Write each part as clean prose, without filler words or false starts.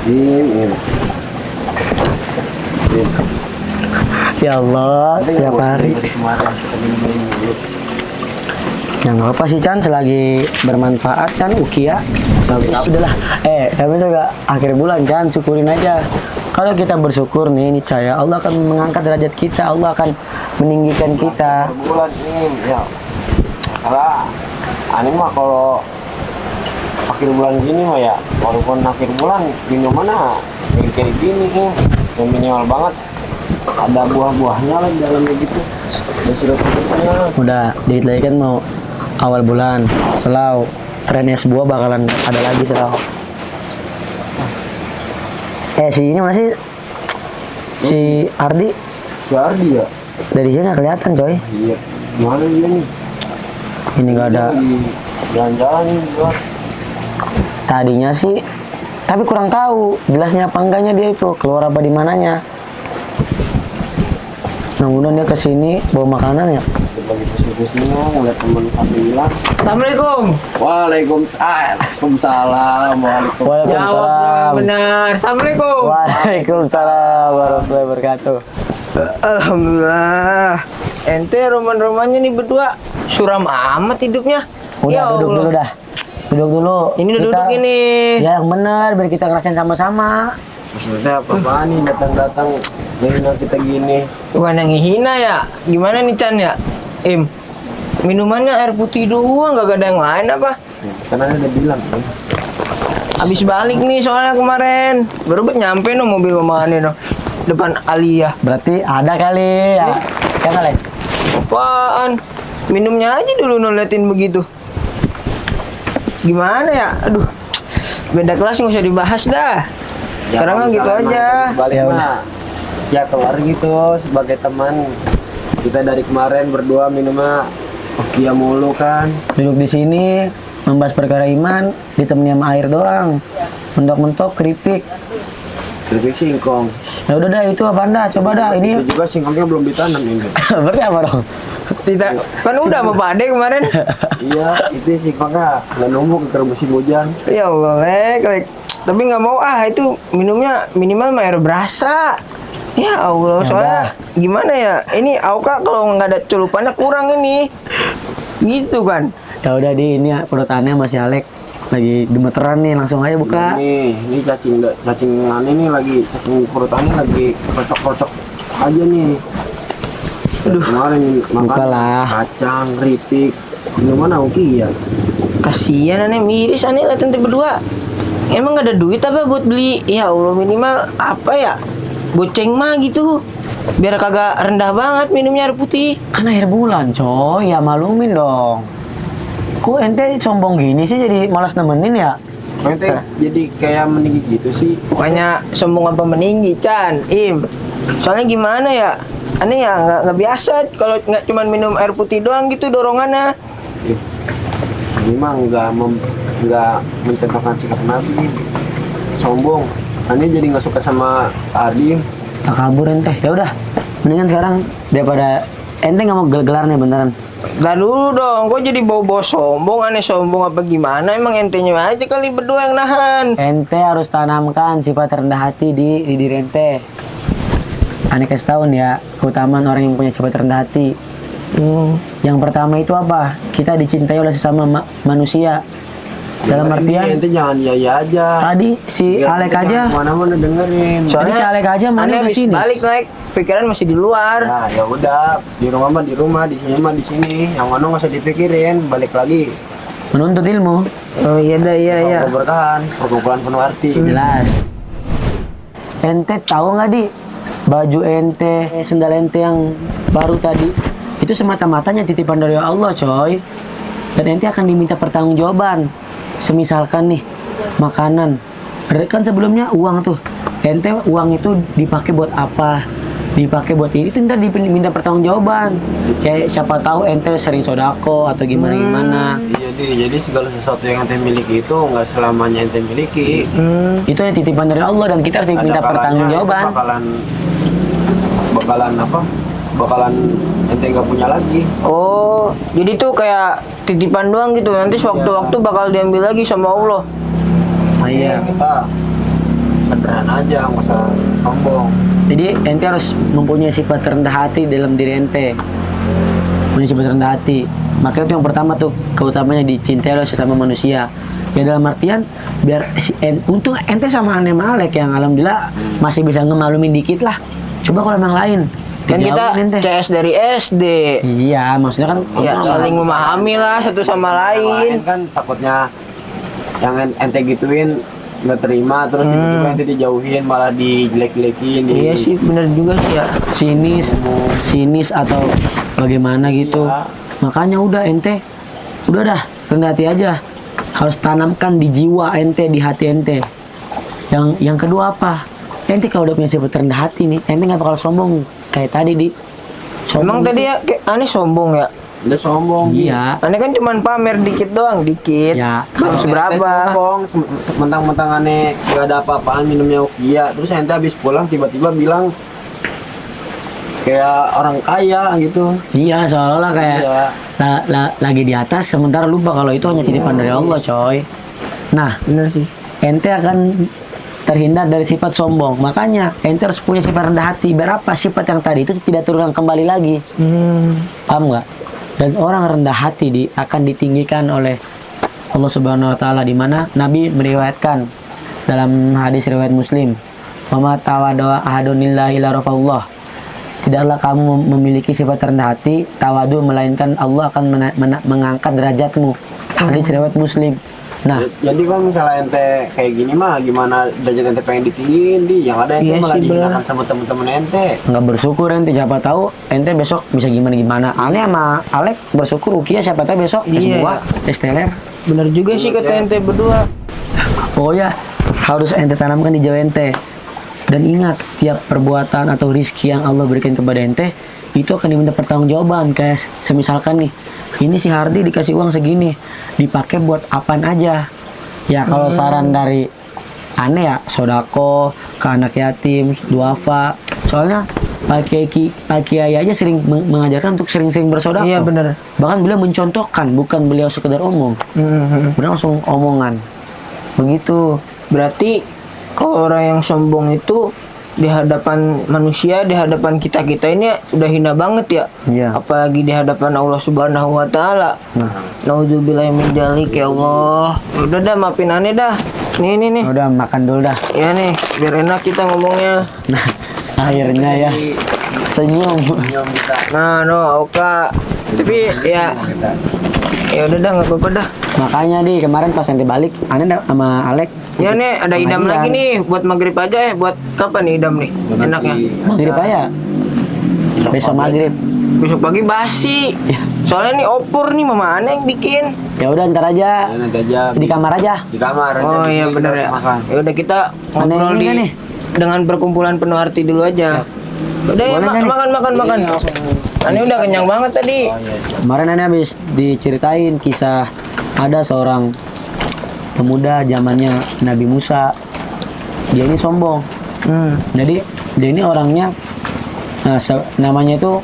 Im. Ya Allah, tiap hari. Yang apa sih Chan, selagi bermanfaat Chan, Ukia. Sudahlah, tapi juga akhir bulan Chan, syukurin aja. Kalau kita bersyukur nih, niscaya Allah akan mengangkat derajat kita, Allah akan meninggikan kita. Bulan ini, ya. Masalah, aneh mah kalau akhir bulan gini mah ya, walaupun akhir bulan minum mana kayak gini nih, yang minimal banget ada buah-buahnya lah di dalamnya gitu. Udah, dikit lagi kan mau awal bulan, selau tren es buah bakalan ada lagi selau. Si ini mana sih? Si Ardi? Si Ardi ya? Dari sini nggak kelihatan coy. Iya. Gimana dia nih? Ini nggak ada. Jalan-jalan nih gua. Tadinya sih, tapi kurang tahu jelasnya apa enggaknya dia itu keluar apa di mananya. Namun dia kesini bawa makanan ya. Lagi pusing-pusingnya ngeliat temen sambil bilang. Assalamualaikum. Waalaikumsalam. Jawab benar. Assalamualaikum. Waalaikumsalam warahmatullahi wabarakatuh. Alhamdulillah. Ente roman-romannya nih berdua suram amat hidupnya. Udah Ya duduk Allah. dulu dah. Duduk dulu. Ini udah duduk ini. Ya yang benar biar kita ngerasain sama-sama. Maksudnya apa-apaan nih datang-datang ngehina kita gini. Bukan yang hina ya. Gimana nih Chan ya? Minumannya air putih doang, gak ada yang lain apa? Karena udah bilang kan. Abis balik nih soalnya kemarin. Baru nyampe no mobil mamane no. Depan Aliyah. Berarti ada kali ya. Ya kali. Apaan? Minumnya aja dulu no, liatin begitu. Gimana ya? Aduh. Beda kelas nggak usah dibahas dah. Sekarang mah gitu aja. Balik Ya mah. Ya keluar gitu sebagai teman. Kita dari kemarin berdua minumnya Kia mulu kan. Duduk di sini membahas perkara iman, ditemani sama air doang. Mentok-mentok keripik. Keripik singkong. Ya udah dah, itu apa Anda? Coba dah ini. Itu juga singkongnya belum ditanam ini. Berarti apa dong? Tidak, kan udah sama Pak Ade kemarin. Iya, itu singkongnya nggak numpuk ke musim hujan. Ya Allah, lek. Tapi nggak mau itu minumnya minimal mah air berasa. Ya Allah, Ya soalnya gimana ya? Ini Auka kalau nggak ada celupannya kurang ini. Gitu kan? Ya udah di ini ya, perutannya masih Alek lagi gemeteran nih, langsung aja buka. Ini cacingannya nih lagi, cacing perutannya lagi kocok-kocok aja nih. Aduh, kemarin makan Bukalah. kacang, keripik, gimana Uki ya? Kasian aneh miris aneh liatin berdua. Emang nggak ada duit apa buat beli? Ya Allah, minimal apa ya? Goceng mah gitu. Biar kagak rendah banget minumnya air putih. Kan akhir bulan coy, ya maklumin dong. Kok ente sombong gini sih, jadi malas nemenin ya? Ente jadi kayak meninggi gitu sih. Pokoknya sombong apa meninggi, Chan, Soalnya gimana ya? Aneh ya nggak biasa kalau nggak cuma minum air putih doang gitu dorongannya. Ini mah nggak mencontohkan sikap Nabi. Sombong. Aneh jadi nggak suka sama Ardi. Tak kabur ente. Ya udah, mendingan sekarang daripada ente nggak mau gelar nih beneran. Lah dulu dong, kok jadi bawa-bawa sombong, aneh sombong apa gimana? Emang entenya aja kali berdua yang nahan. Ente harus tanamkan sifat rendah hati di diri ente. Aneh kasih tahu nih ya, keutamaan orang yang punya sifat rendah hati. Yang pertama itu apa? Kita dicintai oleh sesama manusia. Dalam artian, ente jangan iya aja. tadi si Alek aja. Mana-mana dengerin. Tadi si Alek aja mana aneh ke habis sini. balik naik, pikiran masih di luar. Nah, ya udah, di rumah mah di rumah, di sini mah di sini. Yang mana nggak usah dipikirin, balik lagi. Menuntut ilmu. Oh iya dah, iya. Bertahan, perkumpulan penuh arti. Jelas. Ente tahu nggak di baju ente, sendal ente yang baru tadi itu semata-matanya titipan dari Allah coy. Dan ente akan diminta pertanggungjawaban. Semisalkan nih makanan, kan sebelumnya uang tuh, ente uang itu dipakai buat apa? Dipakai buat ini, itu ntar diminta pertanggungjawaban. Kayak siapa tahu ente sering sodako atau gimana. Jadi segala sesuatu yang ente miliki itu nggak selamanya ente miliki. Itu ya titipan dari Allah dan kita harus diminta pertanggungjawaban. Bakalan ente nggak punya lagi. Oh, jadi tuh kayak titipan doang gitu. Nanti sewaktu-waktu bakal diambil lagi sama Allah. Iya. Kita pelan aja, nggak usah sombong. Jadi ente harus mempunyai sifat rendah hati dalam diri ente. Punya sifat rendah hati. Makanya itu yang pertama tuh keutamanya dicintai oleh sesama manusia. Ya dalam artian biar untung ente sama Ane Malek yang alhamdulillah masih bisa ngemalumin dikit lah. Coba kalau yang lain Kan kita dijauhin ente. CS dari SD. Iya, maksudnya kan Ya saling memahami lah satu sama Yang lain lain. kan takutnya yang ente gituin nggak terima, terus tiba-tiba ente dijauhin malah dijelek-jelekin. Iya sih benar juga sih ya. sinis atau bagaimana gitu. Iya. Makanya udah ente udah dah rendah hati aja. Harus tanamkan di jiwa ente, di hati ente. Yang kedua apa? Ente kalau udah punya sifat rendah hati nih, ente nggak bakal sombong kayak tadi di. Emang tadi ya kayak aneh sombong ya. Udah sombong. Iya. Aneh kan cuman pamer dikit doang, dikit. Ya. Belum seberapa. Sombong, mentang-mentang aneh nggak ada apa-apaan minumnya Ukia, terus ente habis pulang tiba-tiba bilang kayak orang kaya gitu. Iya, seolah-olah kayak Iya. lagi di atas sementara lupa kalau itu hanya titipan dari Allah, coy. Nah, Bener sih. ente akan terhindar dari sifat sombong. Makanya ente harus punya sifat rendah hati. Biar apa? Sifat yang tadi itu tidak terulang kembali lagi. Paham nggak? Dan orang rendah hati akan ditinggikan oleh Allah Subhanahu Wa Taala, di mana Nabi meriwayatkan dalam hadis riwayat Muslim, "Wa tawada'a ahadunillahi la rafa'ullah." Tidaklah kamu memiliki sifat rendah hati, tawadu, melainkan Allah akan mengangkat derajatmu. Hadis riwayat Muslim. Nah, Jadi kalau misalnya ente kayak gini mah gimana derajat ente pengen ditinggiin yang ada ente Iya malah sih, dihinakan sama temen-temen ente. nggak bersyukur ente, siapa tahu ente besok bisa gimana. Aneh sama Alek bersyukur, Ukia siapa tahu besok Iya. S2, S-teler. Bener juga sih kata ente berdua. Pokoknya harus ente tanamkan di jiwa ente. Dan ingat, setiap perbuatan atau rizki yang Allah berikan kepada ente itu akan diminta pertanggungjawaban. Kayak semisalkan nih, ini si Hardi dikasih uang segini, dipakai buat apaan aja. Ya kalau saran dari aneh ya, sodako ke anak yatim, duafa. Soalnya Pak Kiai aja sering mengajarkan untuk sering-sering bersodako. Iya bener. Bahkan beliau mencontohkan, bukan beliau sekedar omong. Beliau langsung omongan. Begitu. Berarti kalau orang yang sombong itu di hadapan manusia, di hadapan kita-kita ini udah hina banget ya. Iya. Apalagi di hadapan Allah Subhanahu Wa Taala. Nah, Nauzubillahi min dzalik ya Allah. Udah dah maafin aneh dah. Nih. udah makan dulu dah. Ya nih, biar enak kita ngomongnya. Nah, akhirnya ya senyum. Senyum kita. Nah, no, oka. Tapi ya udah dah nggak apa-apa dah. Makanya di kemarin pas nanti balik, aneh sama Alek. Ya nih, ada idam pengajian. lagi nih buat maghrib aja. Buat kapan nih idam nih? Enaknya. Maghrib aja. Besok maghrib. Besok pagi basi. Ya. Soalnya nih opor nih mama aneh yang bikin. Ya udah ntar aja Ya, nanti aja di kamar aja. di kamar. Oh aja, iya kita benar ya. makan. Ya udah kita Aneh ngobrol ini di kan nih? dengan perkumpulan penuh arti dulu aja. Udah ya Boleh kan nih? makan. Aneh udah kenyang banget tadi. Oh, iya. Kemarin aneh habis diceritain kisah ada seorang pemuda zamannya Nabi Musa. Dia ini sombong. Jadi dia ini orangnya namanya itu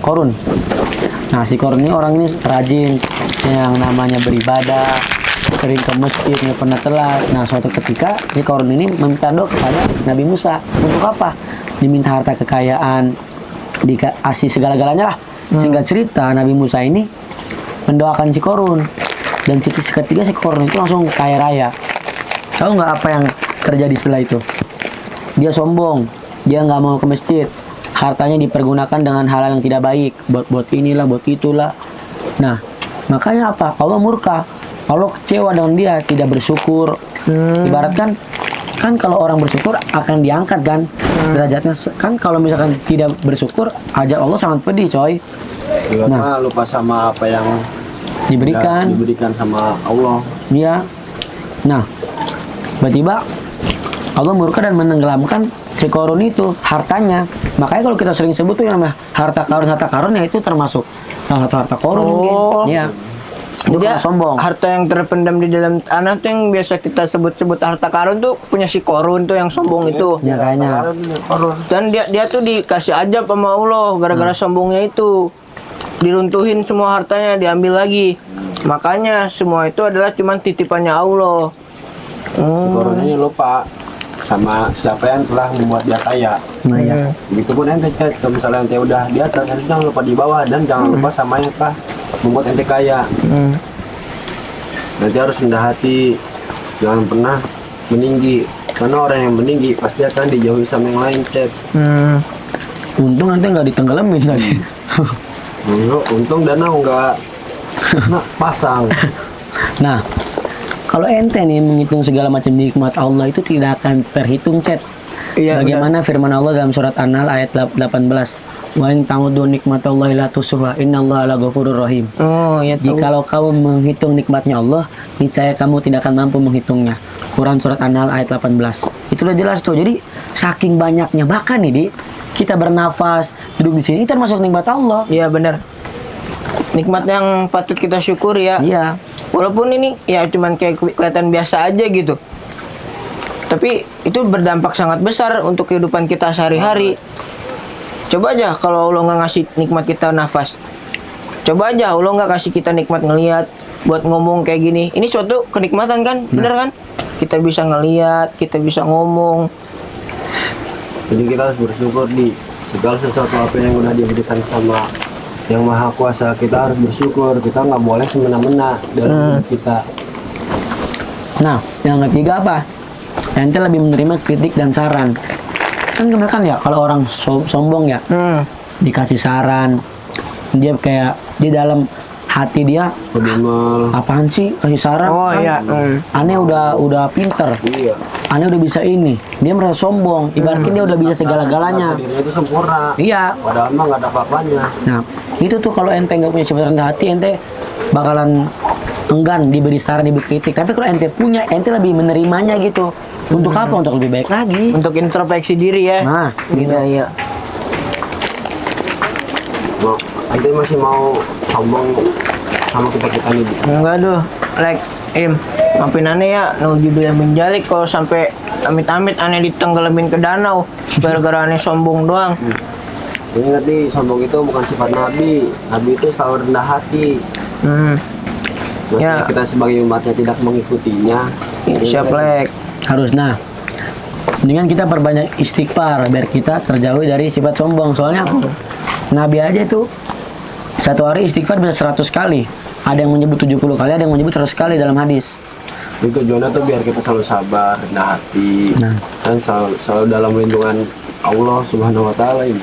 Korun. Nah si Korun ini orang ini rajin yang namanya beribadah, sering ke masjid, nggak pernah telat. Nah suatu ketika si Korun ini meminta doa kepada Nabi Musa. Untuk apa? Diminta harta kekayaan, dikasih segala-galanya lah. Singkat cerita Nabi Musa ini mendoakan si Korun, dan seketika si Korun itu langsung kaya raya. Tahu nggak apa yang terjadi setelah itu? Dia sombong, dia nggak mau ke masjid, hartanya dipergunakan dengan hal yang tidak baik, buat inilah, buat itulah. Nah, makanya apa? Allah murka, Allah kecewa dengan dia, tidak bersyukur. Ibaratkan, kan kalau orang bersyukur akan diangkat kan derajatnya. Kan kalau misalkan tidak bersyukur, ajab Allah sangat pedih, coy. Nah, lupa sama apa yang Diberikan. sama Allah. Iya. Nah, tiba-tiba Allah murka dan menenggelamkan si Korun itu hartanya. Makanya kalau kita sering sebut tuh yang namanya harta karun ya itu termasuk salah satu harta Korun mungkin. Iya. Itu Jadi karena sombong. harta yang terpendam di dalam tanah tuh yang biasa kita sebut-sebut harta karun tuh punya si Korun tuh yang sombong itu. Ya kayaknya. Dan dia tuh dikasih ajab sama Allah gara-gara sombongnya itu. Diruntuhin semua hartanya, diambil lagi. Makanya semua itu adalah cuman titipannya Allah. Si Korun ini lupa sama siapa yang telah membuat dia kaya. Nah ya. Begitupun ente Chat, kalau misalnya ente udah di atas, ente jangan lupa di bawah dan jangan lupa sama yang telah membuat ente kaya. Nanti harus rendah hati, jangan pernah meninggi, karena orang yang meninggi pasti akan dijauhi sama yang lain Chat. Untung ente nggak ditenggelamin tadi. Untung danau nggak pasang. Nah, kalau ente nih menghitung segala macam nikmat Allah itu tidak akan terhitung, Chat. Iya, Bagaimana firman Allah dalam surat An-Nahl ayat 18. Wa in ta'uddu nikmatallahi la tusuha innallaha laghafurur rahim. Oh, ya tahu. Jikalau kamu menghitung nikmatnya Allah, niscaya kamu tidak akan mampu menghitungnya. Quran surat An-Nahl ayat 18. Itu udah jelas tuh. Jadi saking banyaknya, bahkan nih Di, kita bernafas, duduk di sini itu termasuk nikmat Allah. Iya benar. Nikmat yang patut kita syukuri ya. Iya. Walaupun ini ya cuman kayak kelihatan biasa aja gitu. Tapi itu berdampak sangat besar untuk kehidupan kita sehari-hari. Coba aja kalau Allah nggak ngasih nikmat kita nafas. Coba aja Allah nggak kasih kita nikmat ngelihat buat ngomong kayak gini. Ini suatu kenikmatan kan? Bener kan? Kita bisa ngelihat, kita bisa ngomong. Jadi kita harus bersyukur di segala sesuatu apa yang udah diberikan sama yang maha kuasa. Kita harus bersyukur, kita nggak boleh semena-mena dalam hidup kita. Nah, yang ketiga apa? Ente lebih menerima kritik dan saran. Kan kebanyakan ya kalau orang sombong ya, dikasih saran, dia kayak di dalam hati dia, Pedemel. apaan sih kasih saran? Oh kan? iya. Aneh udah pinter, Iya. aneh udah bisa ini. Dia merasa sombong, ibaratnya dia udah bisa segala-galanya. Dirinya itu sempurna. Iya. Padahal mah nggak ada apa-apanya. Nah, itu tuh kalau ente nggak punya sifat rendah hati, ente bakalan enggan diberi saran, diberi kritik. Tapi kalau ente punya, ente lebih menerimanya gitu. Untuk apa? Untuk lebih baik lagi. Untuk introspeksi diri ya. Nah, gitu. Iya. Mau, ente masih mau sombong sama kita nih? Enggak duh, maafin aneh ya, nauzubillah min dzalik kalau sampai amit-amit aneh ditenggelamin ke danau gara-gara aneh sombong doang. Ingat nih, sombong itu bukan sifat Nabi. Nabi itu selalu rendah hati. Maksudnya Ya. kita sebagai umatnya tidak mengikutinya. Siap lek. Harus. Nah, dengan kita perbanyak istighfar biar kita terjauhi dari sifat sombong. Soalnya Nabi aja itu satu hari istighfar bisa 100 kali. Ada yang menyebut 70 kali, ada yang menyebut 100 kali dalam hadis. Itu tujuannya tuh biar kita selalu sabar, rendah hati, Nah. dan selalu dalam lindungan Allah Subhanahu Wa Taala ini.